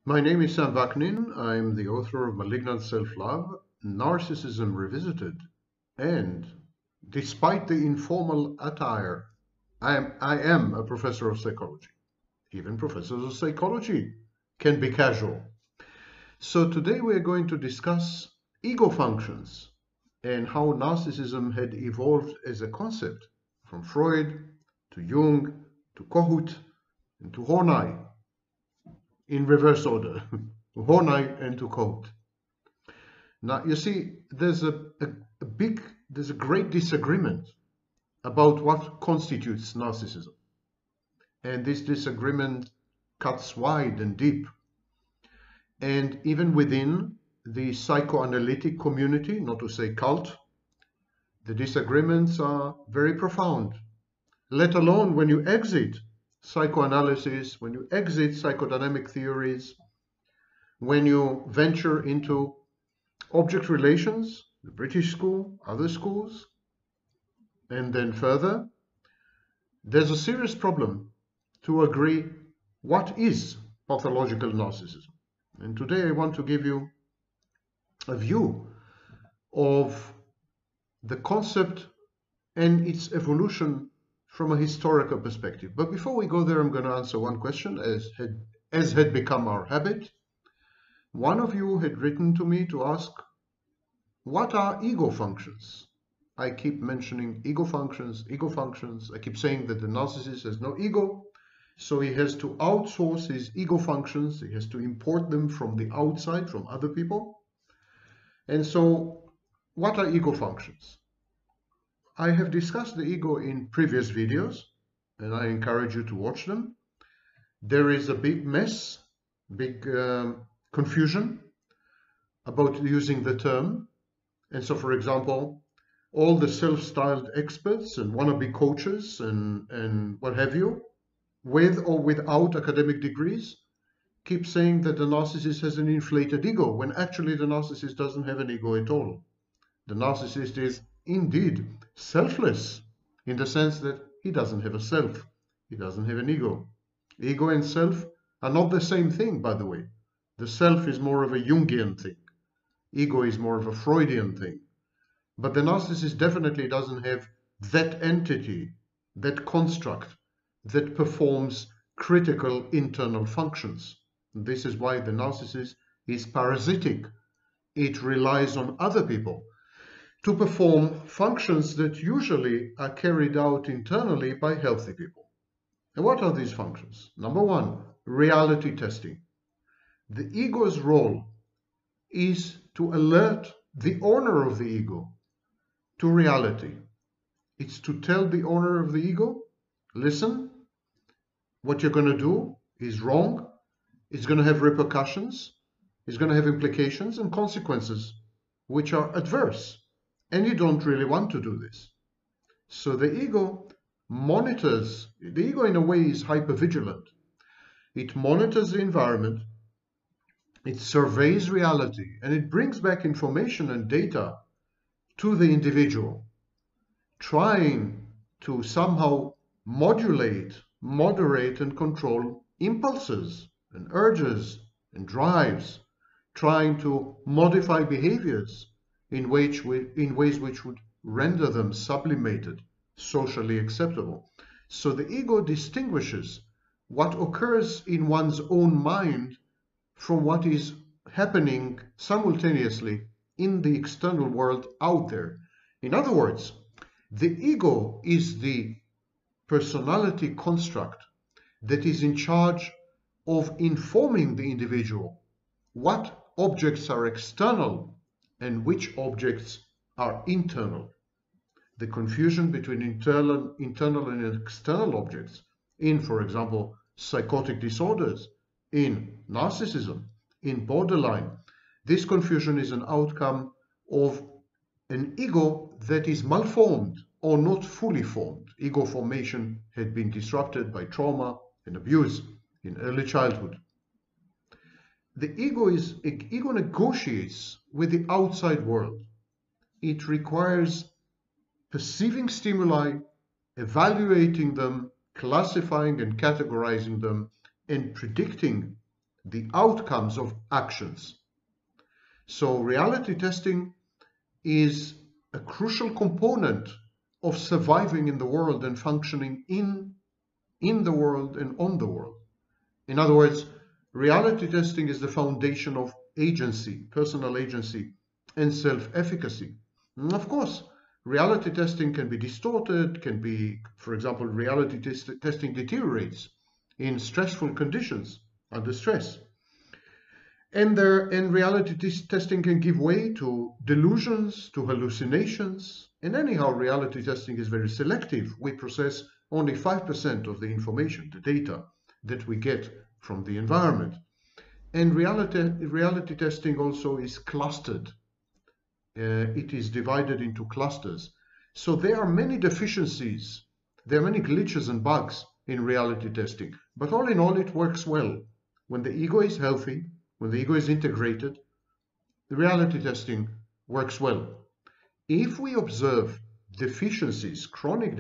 My name is Sam Vaknin. I'm the author of Malignant Self-Love, Narcissism Revisited, and despite the informal attire, I am a professor of psychology. Even professors of psychology can be casual. So today we're going to discuss ego functions and how narcissism had evolved as a concept from Freud to Jung to Kohut and to Horney in reverse order, Horney and to Kohut. Now you see, there's a great disagreement about what constitutes narcissism, and this disagreement cuts wide and deep. And even within the psychoanalytic community, not to say cult, the disagreements are very profound, let alone when you exit psychoanalysis, when you exit psychodynamic theories, when you venture into object relations, the British school, other schools, and then further, there's a serious problem to agree what is pathological narcissism. And today I want to give you a view of the concept and its evolution from a historical perspective. But before we go there, I'm going to answer one question, as had become our habit. One of you had written to me to ask, what are ego functions? I keep mentioning ego functions, ego functions. I keep saying that the narcissist has no ego, so he has to outsource his ego functions. He has to import them from the outside, from other people. And so, what are ego functions? I have discussed the ego in previous videos, and I encourage you to watch them. There is a big mess, big confusion about using the term. And so, for example, all the self-styled experts and wannabe coaches and what have you, with or without academic degrees, keep saying that the narcissist has an inflated ego, when actually the narcissist doesn't have an ego at all. The narcissist is indeed selfless, in the sense that he doesn't have a self, he doesn't have an ego. Ego and self are not the same thing, by the way. The self is more of a Jungian thing. Ego is more of a Freudian thing. But the narcissist definitely doesn't have that entity, that construct, that performs critical internal functions. This is why the narcissist is parasitic. It relies on other people to perform functions that usually are carried out internally by healthy people. And what are these functions? Number one, reality testing. The ego's role is to alert the owner of the ego to reality. It's to tell the owner of the ego, listen, what you're going to do is wrong, it's going to have repercussions, it's going to have implications and consequences which are adverse. And you don't really want to do this. So the ego monitors, the ego in a way is hypervigilant. It monitors the environment, it surveys reality, and it brings back information and data to the individual, trying to somehow modulate, moderate, and control impulses and urges and drives, trying to modify behaviors in ways which would render them sublimated, socially acceptable. So the ego distinguishes what occurs in one's own mind from what is happening simultaneously in the external world out there. In other words, the ego is the personality construct that is in charge of informing the individual what objects are external and which objects are internal. The confusion between internal and external objects in, for example, psychotic disorders, in narcissism, in borderline, this confusion is an outcome of an ego that is malformed or not fully formed. Ego formation had been disrupted by trauma and abuse in early childhood. The ego negotiates with the outside world. It requires perceiving stimuli, evaluating them, classifying and categorizing them, and predicting the outcomes of actions. So reality testing is a crucial component of surviving in the world and functioning in the world and on the world. In other words, reality testing is the foundation of agency, personal agency, and self-efficacy. And of course, reality testing can be distorted, can be, for example, reality testing deteriorates in stressful conditions, under stress. And reality testing can give way to delusions, to hallucinations. And anyhow, reality testing is very selective. We process only 5% of the information, the data that we get from the environment. And reality testing also is clustered. It is divided into clusters. So there are many deficiencies, there are many glitches and bugs in reality testing. But all in all, it works well. When the ego is healthy, when the ego is integrated, the reality testing works well. If we observe deficiencies, chronic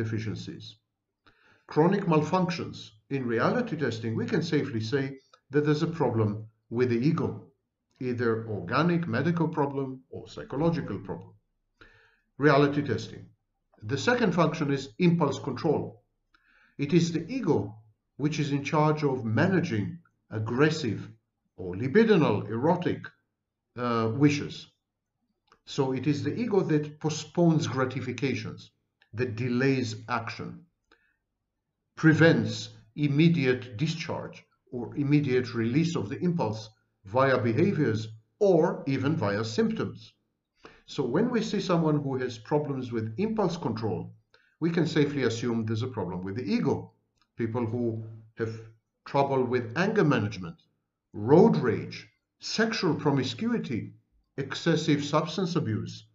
malfunctions in reality testing, we can safely say that there's a problem with the ego, either organic, medical problem, or psychological problem. Reality testing. The second function is impulse control. It is the ego which is in charge of managing aggressive or libidinal, erotic wishes. So it is the ego that postpones gratifications, that delays action, prevents immediate discharge or immediate release of the impulse via behaviors or even via symptoms. So when we see someone who has problems with impulse control, we can safely assume there's a problem with the ego. People who have trouble with anger management, road rage, sexual promiscuity, excessive substance abuse,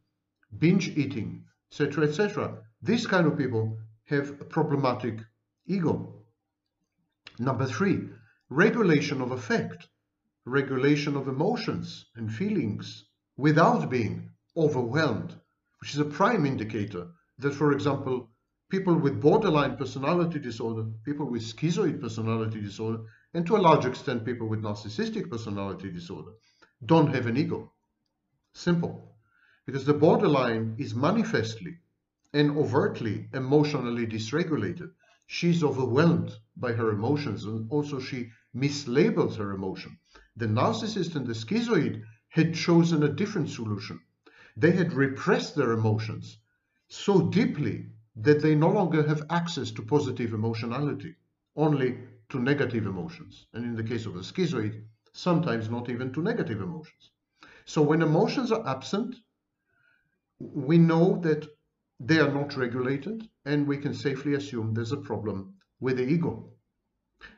binge eating, etc., etc. These kind of people have a problematic ego. Number 3, regulation of affect, regulation of emotions and feelings without being overwhelmed, which is a prime indicator that, for example, people with borderline personality disorder, people with schizoid personality disorder, and to a large extent people with narcissistic personality disorder, don't have an ego. Simple. Because the borderline is manifestly and overtly emotionally dysregulated. She's overwhelmed by her emotions, and also she mislabels her emotion. The narcissist and the schizoid had chosen a different solution. They had repressed their emotions so deeply that they no longer have access to positive emotionality, only to negative emotions. And in the case of the schizoid, sometimes not even to negative emotions. So when emotions are absent, we know that they are not regulated, and we can safely assume there's a problem with the ego.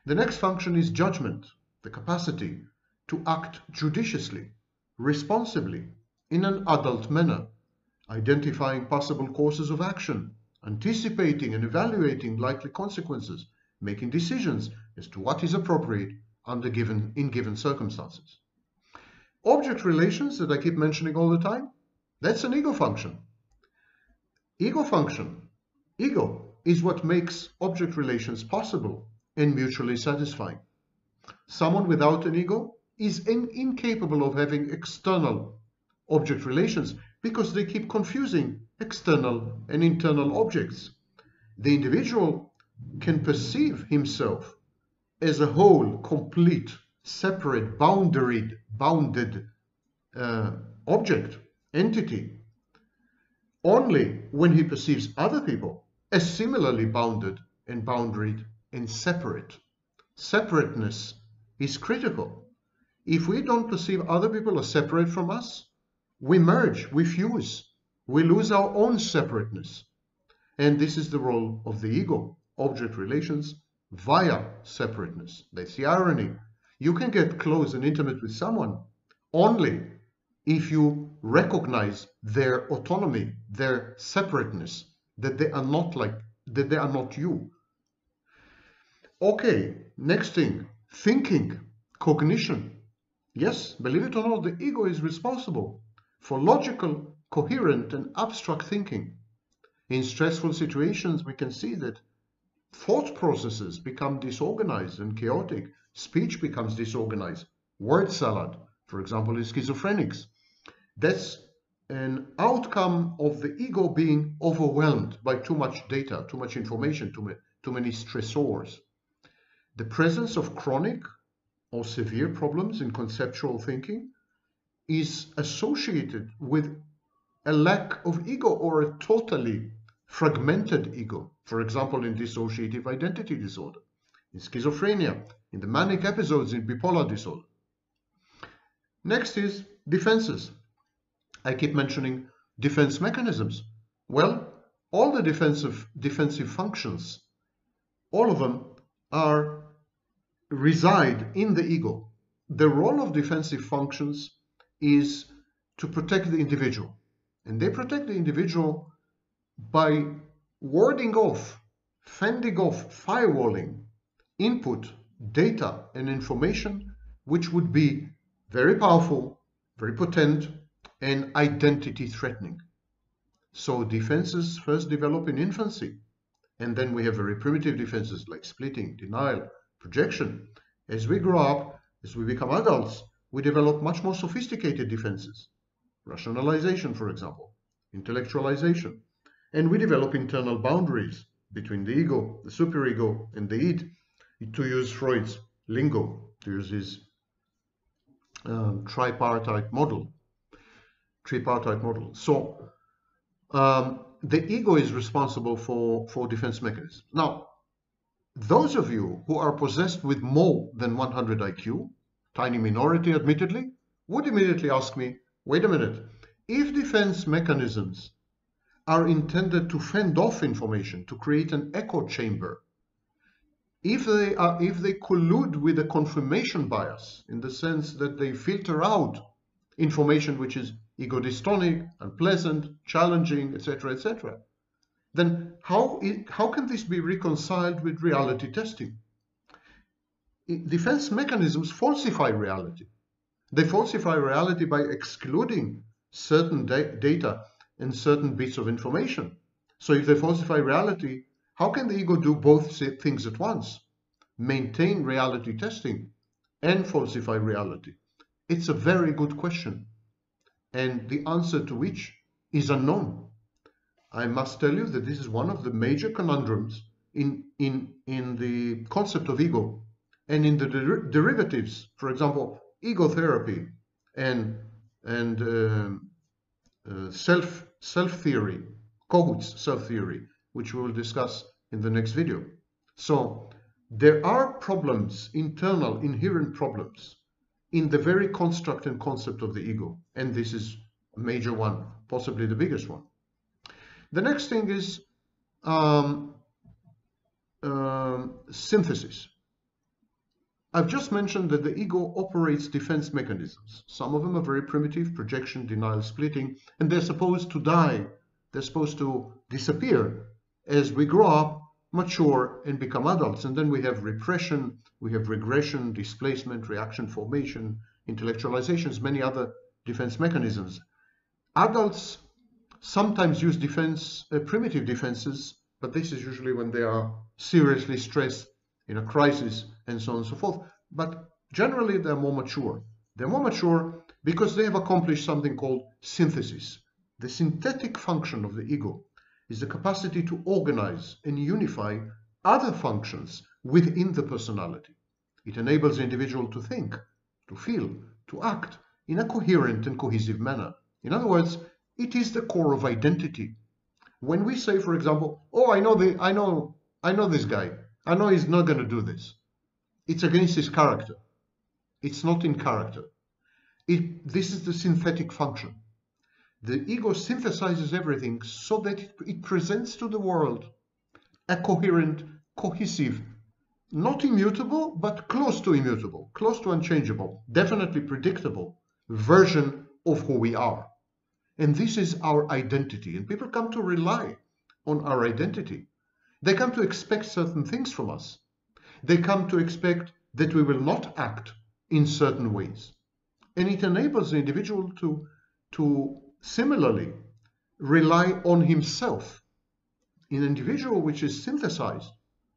The next function is judgment, the capacity to act judiciously, responsibly, in an adult manner, identifying possible courses of action, anticipating and evaluating likely consequences, making decisions as to what is appropriate in given circumstances. Object relations that I keep mentioning all the time, that's an ego function. Ego is what makes object relations possible and mutually satisfying. Someone without an ego is incapable of having external object relations because they keep confusing external and internal objects. The individual can perceive himself as a whole, complete, separate, bounded object, entity, only when he perceives other people as similarly bounded and boundaried and separate. Separateness is critical. If we don't perceive other people as separate from us, we merge, we fuse, we lose our own separateness. And this is the role of the ego, object relations via separateness. That's the irony. You can get close and intimate with someone only if you recognize their autonomy, their separateness, that they are not you. Okay, next thing, thinking, cognition. Yes, believe it or not, the ego is responsible for logical, coherent, and abstract thinking. In stressful situations, we can see that thought processes become disorganized and chaotic. Speech becomes disorganized. word salad, for example, in schizophrenics. That's an outcome of the ego being overwhelmed by too much data, too much information, too many stressors. The presence of chronic or severe problems in conceptual thinking is associated with a lack of ego or a totally fragmented ego. For example, in dissociative identity disorder, in schizophrenia, in the manic episodes in bipolar disorder. Next is defenses. I keep mentioning defense mechanisms. Well, all the defensive functions, all of them reside in the ego. The role of defensive functions is to protect the individual. And they protect the individual by warding off, fending off, firewalling input, data, and information which would be very powerful, very potent, and identity threatening. So defenses first develop in infancy, and then we have very primitive defenses like splitting, denial, projection. As we grow up, as we become adults, we develop much more sophisticated defenses. Rationalization, for example, intellectualization. And we develop internal boundaries between the ego, the superego, and the id, to use Freud's lingo, to use his tripartite model. So the ego is responsible for defense mechanisms. Now, those of you who are possessed with more than 100 IQ, tiny minority admittedly, would immediately ask me, wait a minute, if defense mechanisms are intended to fend off information, to create an echo chamber, if they collude with a confirmation bias, in the sense that they filter out information which is ego dystonic, unpleasant, challenging, etc., then how can this be reconciled with reality testing? Defense mechanisms falsify reality. They falsify reality by excluding certain data and certain bits of information. So if they falsify reality, how can the ego do both things at once? Maintain reality testing and falsify reality? It's a very good question, and the answer to which is unknown. I must tell you that this is one of the major conundrums in the concept of ego and in the derivatives. For example, ego therapy and self-theory, Kohut's self-theory, which we will discuss in the next video. So there are problems, internal, inherent problems, in the very construct and concept of the ego, and this is a major one, possibly the biggest one. The next thing is synthesis. I've just mentioned that the ego operates defense mechanisms. Some of them are very primitive, projection, denial, splitting, and they're supposed to die. They're supposed to disappear as we grow up, mature, and become adults. And then we have repression, we have regression, displacement, reaction formation, intellectualizations, many other defense mechanisms. Adults sometimes use primitive defenses, but this is usually when they are seriously stressed in a crisis and so on and so forth. But generally they're more mature. They're more mature because they have accomplished something called synthesis. The synthetic function of the ego is the capacity to organize and unify other functions within the personality. It enables the individual to think, to feel, to act in a coherent and cohesive manner. In other words, it is the core of identity. When we say, for example, oh, I know this guy. I know he's not going to do this. It's against his character. It's not in character. This is the synthetic function. The ego synthesizes everything so that it presents to the world a coherent, cohesive, not immutable, but close to immutable, close to unchangeable, definitely predictable version of who we are. And this is our identity. And people come to rely on our identity. They come to expect certain things from us. They come to expect that we will not act in certain ways. And it enables the individual to similarly rely on himself. An individual which is synthesized,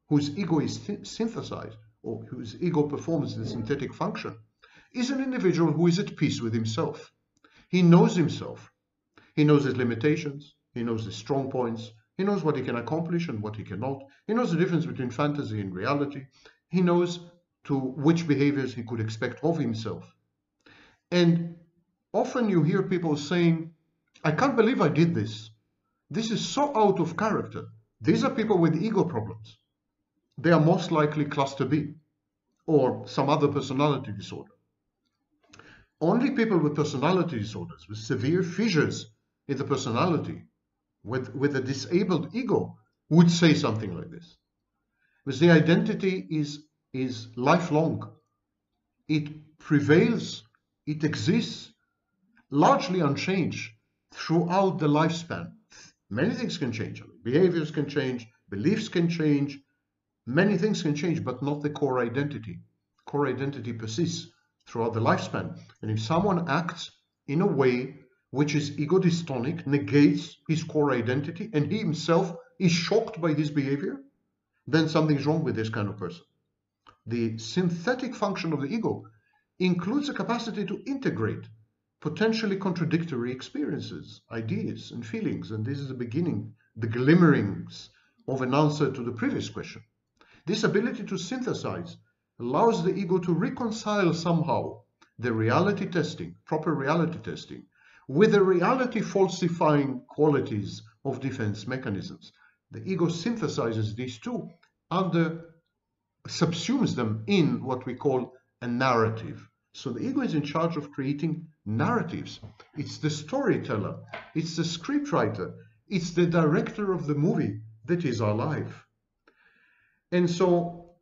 whose ego is synthesized, or whose ego performs the synthetic function, is an individual who is at peace with himself. He knows himself. He knows his limitations. He knows his strong points. He knows what he can accomplish and what he cannot. He knows the difference between fantasy and reality. He knows to which behaviors he could expect of himself. And often you hear people saying, I can't believe I did this. This is so out of character. These are people with ego problems. They are most likely cluster B or some other personality disorder. Only people with personality disorders, with severe fissures in the personality, with a disabled ego, would say something like this. Because the identity is lifelong. It prevails, it exists, largely unchanged throughout the lifespan. Many things can change. Behaviors can change, beliefs can change, many things can change, but not the core identity. Core identity persists throughout the lifespan. And if someone acts in a way which is ego dystonic, negates his core identity, and he himself is shocked by his behavior, then something's wrong with this kind of person. The synthetic function of the ego includes a capacity to integrate potentially contradictory experiences, ideas, and feelings. And this is the beginning, the glimmerings of an answer to the previous question. This ability to synthesize allows the ego to reconcile somehow the reality testing, proper reality testing, with the reality falsifying qualities of defense mechanisms. The ego synthesizes these two and subsumes them in what we call a narrative. So the ego is in charge of creating narratives. It's the storyteller, it's the scriptwriter, it's the director of the movie that is our life. And so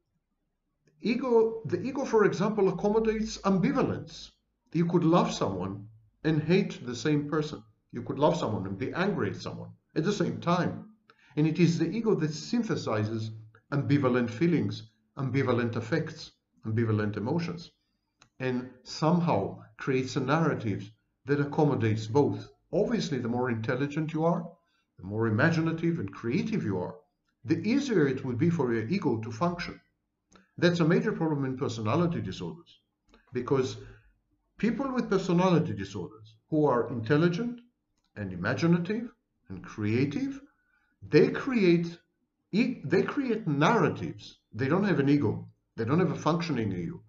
the ego, for example, accommodates ambivalence. You could love someone and hate the same person. You could love someone and be angry at someone at the same time. And it is the ego that synthesizes ambivalent feelings, ambivalent affects, ambivalent emotions, and somehow creates a narrative that accommodates both. Obviously, the more intelligent you are, the more imaginative and creative you are, the easier it would be for your ego to function. That's a major problem in personality disorders, because people with personality disorders who are intelligent and imaginative and creative, they create narratives. They don't have an ego. They don't have a functioning ego,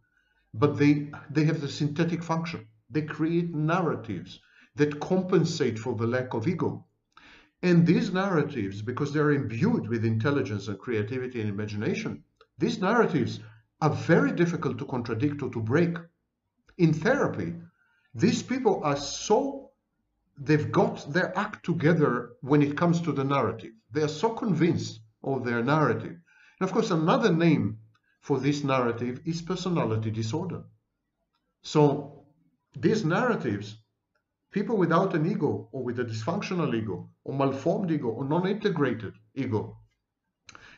but they have the synthetic function. They create narratives that compensate for the lack of ego. And these narratives, because they're imbued with intelligence and creativity and imagination, these narratives are very difficult to contradict or to break. In therapy, these people are they've got their act together when it comes to the narrative. They are so convinced of their narrative. And of course, another name for this narrative is personality disorder. So these narratives, people without an ego or with a dysfunctional ego or malformed ego or non-integrated ego,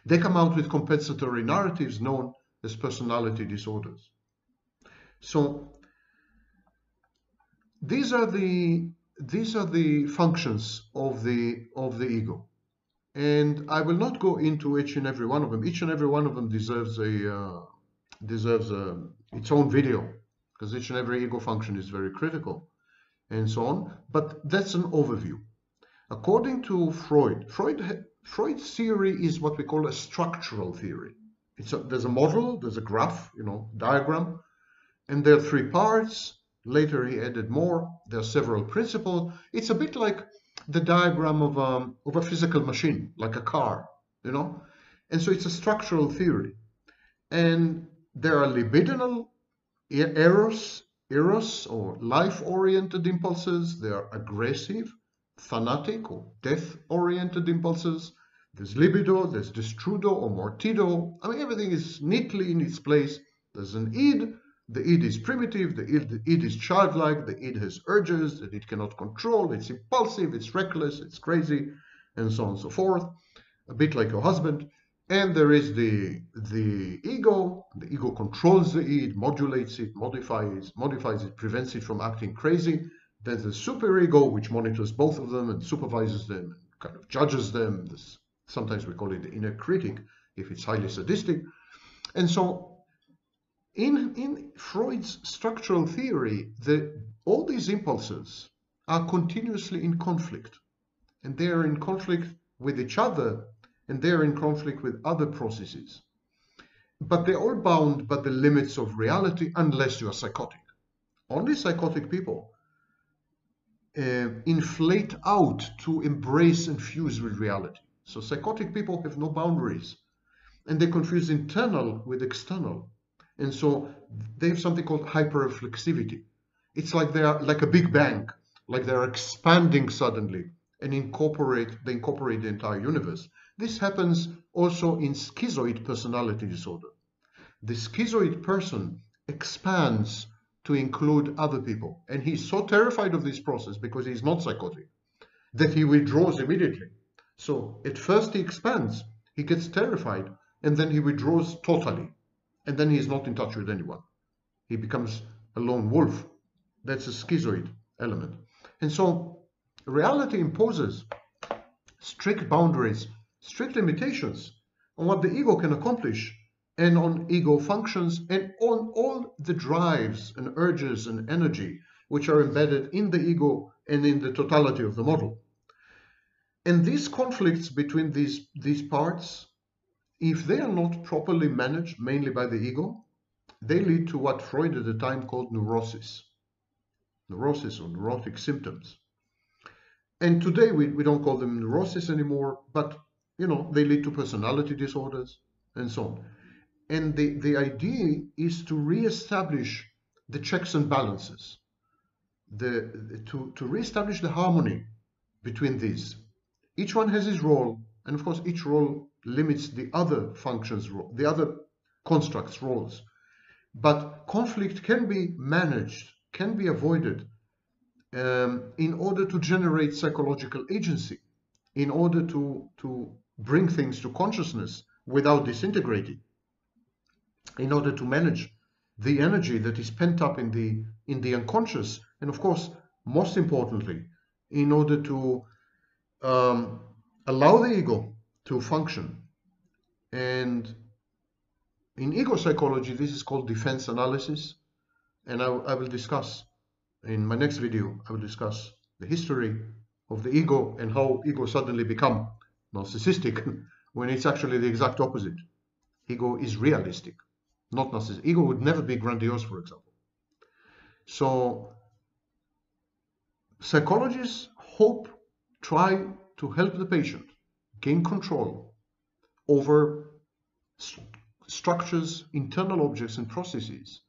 they come out with compensatory narratives known as personality disorders. So these are the functions of the ego, and I will not go into each and every one of them. Each and every one of them deserves its own video, because each and every ego function is very critical, and so on. But that's an overview. According to Freud's theory is what we call a structural theory. There's a model, there's a graph, diagram, and there are three parts. Later he added more. There are several principles. It's a bit like the diagram of a physical machine, like a car, And so it's a structural theory. And there are libidinal eros or life-oriented impulses. There are aggressive, thanatic or death-oriented impulses. There's libido, there's destrudo or mortido. Everything is neatly in its place. There's an id. The id is primitive, the id is childlike, the id has urges that it cannot control, it's impulsive, it's reckless, it's crazy, and so on and so forth. A bit like your husband. And there is the ego. The ego controls the id, modulates it, modifies it, prevents it from acting crazy. There's the superego, which monitors both of them and supervises them, and kind of judges them. Sometimes we call it the inner critic if it's highly sadistic. And so In Freud's structural theory, all these impulses are continuously in conflict, and they are in conflict with each other, and they are in conflict with other processes. But they're all bound by the limits of reality unless you are psychotic. Only psychotic people inflate out to embrace and fuse with reality. So psychotic people have no boundaries, and they confuse internal with external. And so they have something called hyperreflexivity. It's like they are like a big bang, like they're expanding suddenly and they incorporate the entire universe. This happens also in schizoid personality disorder. The schizoid person expands to include other people, and he's so terrified of this process because he's not psychotic that he withdraws immediately. So at first he expands, he gets terrified, and then he withdraws totally, and then he's not in touch with anyone. He becomes a lone wolf. That's a schizoid element. And so reality imposes strict boundaries, strict limitations on what the ego can accomplish, and on ego functions, and on all the drives and urges and energy which are embedded in the ego and in the totality of the model. And these conflicts between these parts, if they are not properly managed, mainly by the ego, they lead to what Freud at the time called neurosis or neurotic symptoms. And today we don't call them neurosis anymore, but they lead to personality disorders and so on. And the idea is to reestablish the checks and balances, to reestablish the harmony between these. Each one has his role, and of course each role limits the other functions, the other constructs' roles. But conflict can be managed, can be avoided in order to generate psychological agency, in order to bring things to consciousness without disintegrating, in order to manage the energy that is pent up in the unconscious, and of course, most importantly, in order to allow the ego to function. And in ego psychology, this is called defense analysis, and I will discuss in my next video. I will discuss the history of the ego and how ego suddenly become narcissistic when it's actually the exact opposite. Ego is realistic, not narcissistic. Ego would never be grandiose, for example. So psychologists try to help the patient gain control over structures, internal objects, and processes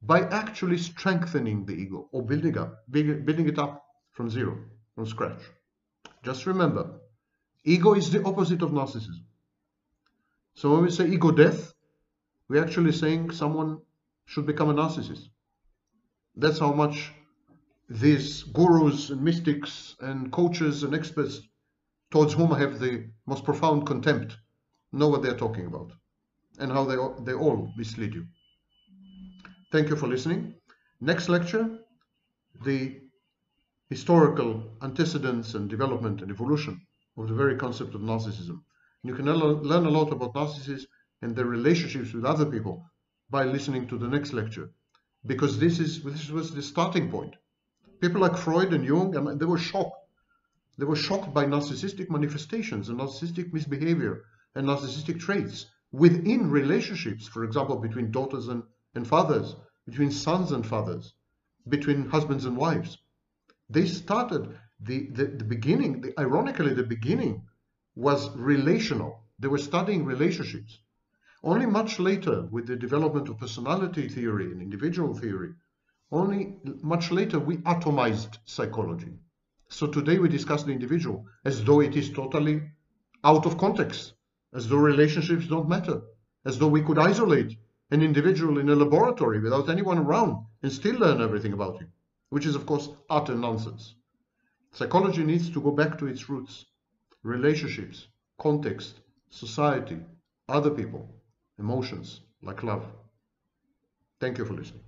by actually strengthening the ego or building it up from zero, from scratch. Just remember, ego is the opposite of narcissism. So when we say ego death, we're actually saying someone should become a narcissist. That's how much these gurus and mystics and coaches and experts towards whom I have the most profound contempt know what they're talking about and how they all mislead you. Thank you for listening. Next lecture, the historical antecedents and development and evolution of the very concept of narcissism. You can learn a lot about narcissists and their relationships with other people by listening to the next lecture, because this was the starting point. People like Freud and Jung, they were shocked. They were shocked by narcissistic manifestations and narcissistic misbehavior and narcissistic traits within relationships, for example, between daughters and fathers, between sons and fathers, between husbands and wives. They started the beginning, ironically, the beginning was relational. They were studying relationships. Only much later, with the development of personality theory and individual theory, only much later we atomized psychology. So today we discuss the individual as though it is totally out of context, as though relationships don't matter, as though we could isolate an individual in a laboratory without anyone around and still learn everything about him, which is of course utter nonsense. Psychology needs to go back to its roots: relationships, context, society, other people, emotions like love. Thank you for listening.